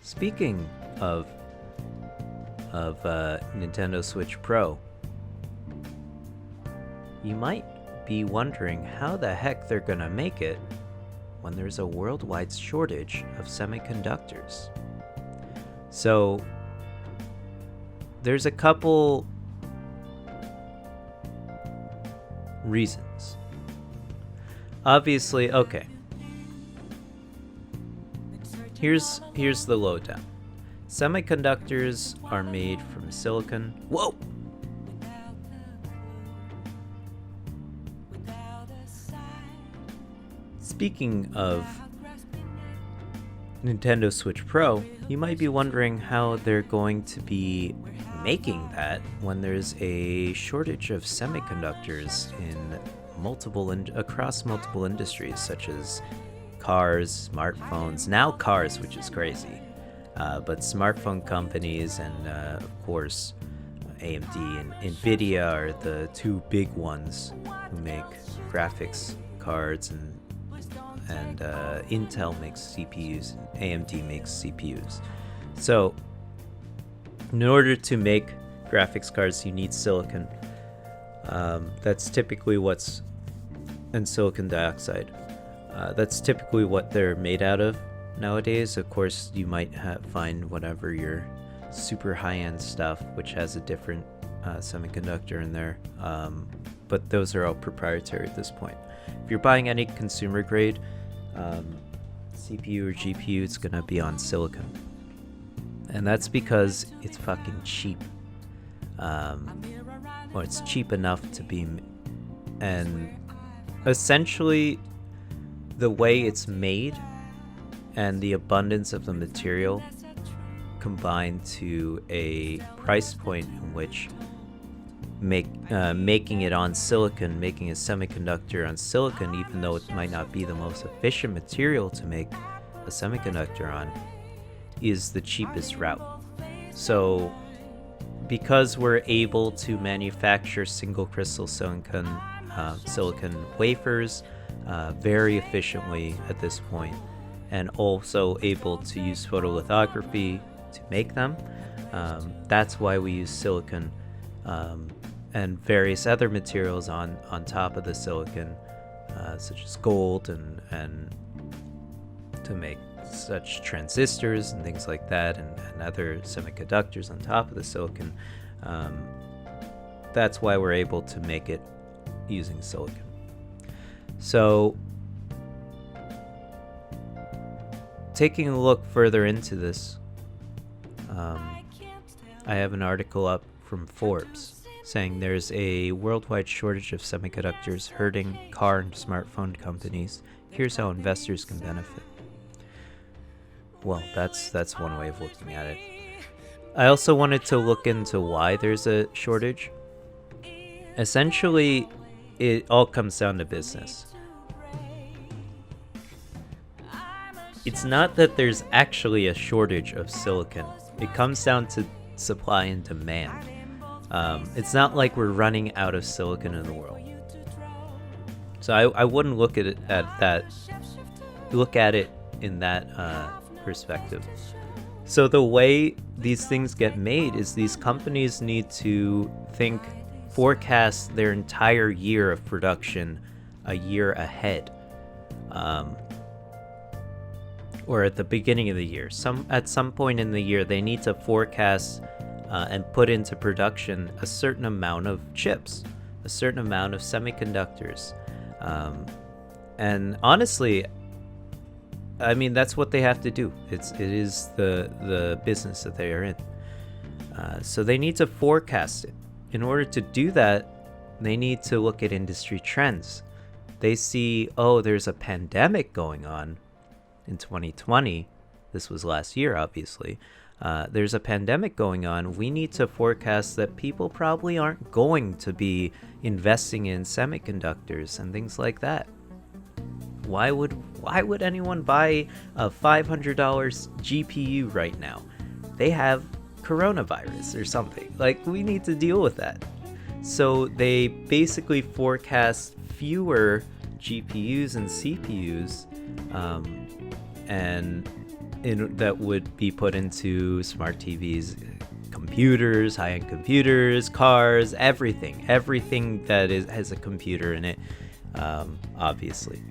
Speaking of Nintendo Switch Pro, you might be wondering how the heck they're gonna make it when there's a worldwide shortage of semiconductors. So there's a couple reasons. Obviously, okay. Here's the lowdown. Semiconductors are made from silicon. Whoa! Speaking of Nintendo Switch Pro, you might be wondering how they're going to be making that when there's a shortage of semiconductors across multiple industries, such as cars, smartphones, now cars, which is crazy, but smartphone companies and of course AMD and Nvidia are the two big ones who make graphics cards, and Intel makes CPUs and AMD makes CPUs. So in order to make graphics cards, you need silicon. That's typically and silicon dioxide. That's typically what they're made out of nowadays. Of course, you might find whatever your super high-end stuff, which has a different semiconductor in there. But those are all proprietary at this point. If you're buying any consumer grade CPU or GPU, it's gonna be on silicon. And that's because it's fucking cheap. Or it's cheap enough to be, and essentially the way it's made and the abundance of the material combined to a price point in which making it on silicon, making a semiconductor on silicon, even though it might not be the most efficient material to make a semiconductor on, is the cheapest route. So because we're able to manufacture single crystal silicon wafers very efficiently at this point, and also able to use photolithography to make them, that's why we use silicon and various other materials on top of the silicon, such as gold and to make such transistors and things like that, and other semiconductors on top of the silicon. That's why we're able to make it using silicon. So taking a look further into this, I have an article up from Forbes saying there's a worldwide shortage of semiconductors hurting car and smartphone companies. Here's how investors can benefit. Well, that's one way of looking at it. I also wanted to look into why there's a shortage. Essentially, it all comes down to business. It's not that there's actually a shortage of silicon. It comes down to supply and demand. It's not like we're running out of silicon in the world. So I wouldn't look at it in that perspective. So the way these things get made is these companies need to forecast their entire year of production a year ahead, or at the beginning of the year. At some point in the year, they need to forecast and put into production a certain amount of chips, a certain amount of semiconductors. And honestly, I mean, that's what they have to do. It is the business that they are in. So they need to forecast it. In order to do that, they need to look at industry trends. They see, there's a pandemic going on in 2020. This was last year, obviously. There's a pandemic going on. We need to forecast that people probably aren't going to be investing in semiconductors and things like that. Why would anyone buy a $500 GPU right now? They have coronavirus or something. Like, we need to deal with that. So they basically forecast fewer GPUs and CPUs, and that would be put into smart TVs, computers, high-end computers, cars, everything that has a computer in it, obviously,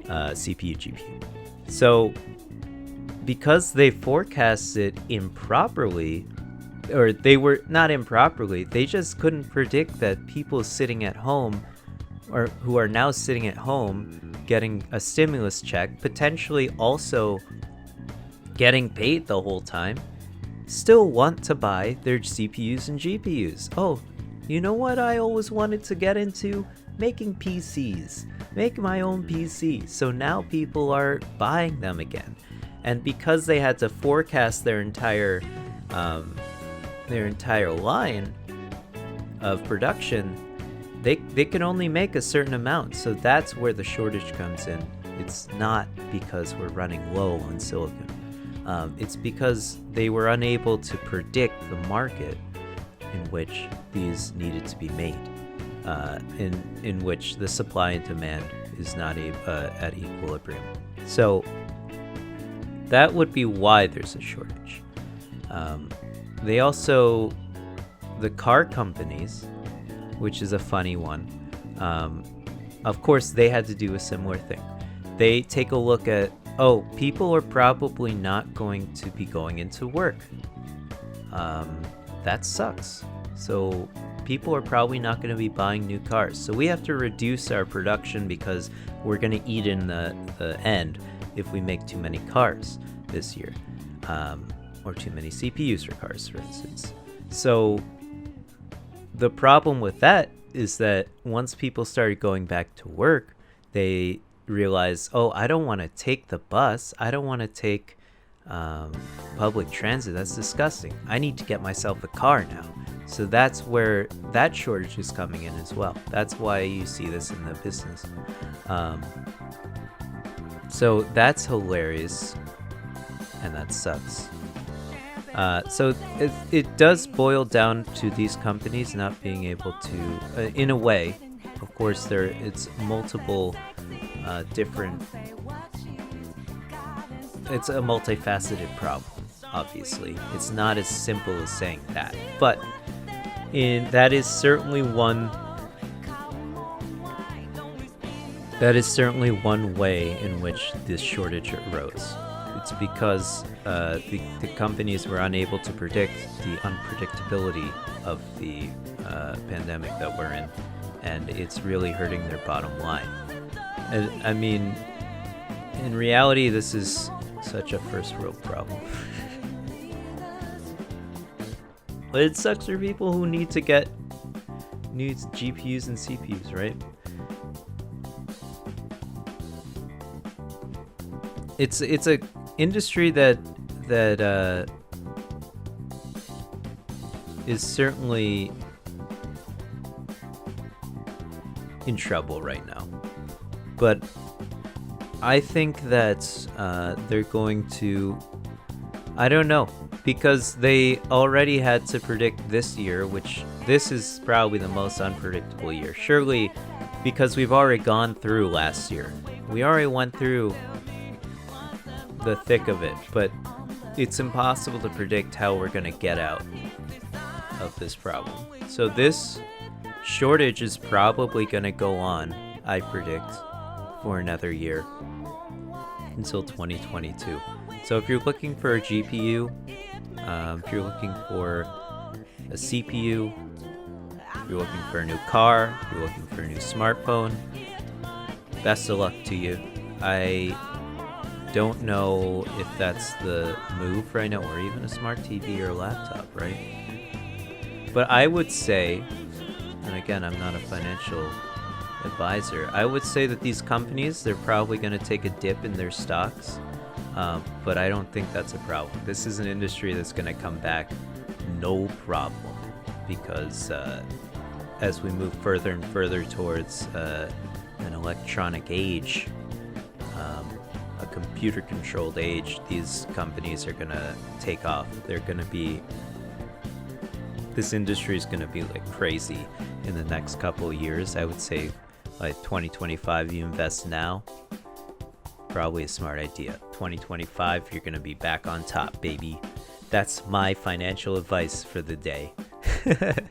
CPU, GPU. So because they forecasted improperly, or they were not improperly, they just couldn't predict that people sitting at home, or who are now sitting at home getting a stimulus check, potentially also getting paid the whole time, still want to buy their CPUs and GPUs. Oh, you know what I always wanted to get into? Making PCs. Make my own PC. So now people are buying them again. And because they had to forecast their entire line of production, they can only make a certain amount. So that's where the shortage comes in. It's not because we're running low on silicon. It's because they were unable to predict the market in which these needed to be made, in which the supply and demand is not at equilibrium. So that would be why there's a shortage. They also, the car companies, which is a funny one, of course they had to do a similar thing. They take a look at, people are probably not going to be going into work. That sucks. So people are probably not going to be buying new cars. So we have to reduce our production because we're going to eat in the end if we make too many cars this year, or too many CPUs for cars, for instance. So the problem with that is that once people started going back to work, they realize, I don't want to take the bus. I don't want to take public transit. That's disgusting. I need to get myself a car now. So that's where that shortage is coming in as well. That's why you see this in the business. So that's hilarious, and that sucks. So it does boil down to these companies not being able to, in a way, of course, it's multiple different. It's a multifaceted problem. Obviously, it's not as simple as saying that, but that is certainly one. That is certainly one way in which this shortage arose. It's because the companies were unable to predict the unpredictability of the pandemic that we're in, and it's really hurting their bottom line. And I mean, in reality, this is such a first world problem. But it sucks for people who need GPUs and CPUs, right? It's a industry that is certainly in trouble right now. But I think that they're going to, I don't know, because they already had to predict this year, which this is probably the most unpredictable year. Surely, because we've already gone through last year. We already went through the thick of it, but it's impossible to predict how we're going to get out of this problem. So this shortage is probably going to go on, I predict, for another year until 2022. So if you're looking for a GPU, if you're looking for a CPU, if you're looking for a new car, if you're looking for a new smartphone, best of luck to you. I don't know if that's the move right now, or even a smart TV or a laptop, right? But I would say, and again, I'm not a financial advisor, I would say that these companies, they're probably going to take a dip in their stocks, but I don't think that's a problem. This is an industry that's going to come back no problem, because as we move further and further towards an electronic age, a computer-controlled age, these companies are going to take off. They're going to be, this industry is going to be like crazy in the next couple of years. I would say like 2025, you invest now, probably a smart idea. 2025, you're going to be back on top, baby. That's my financial advice for the day.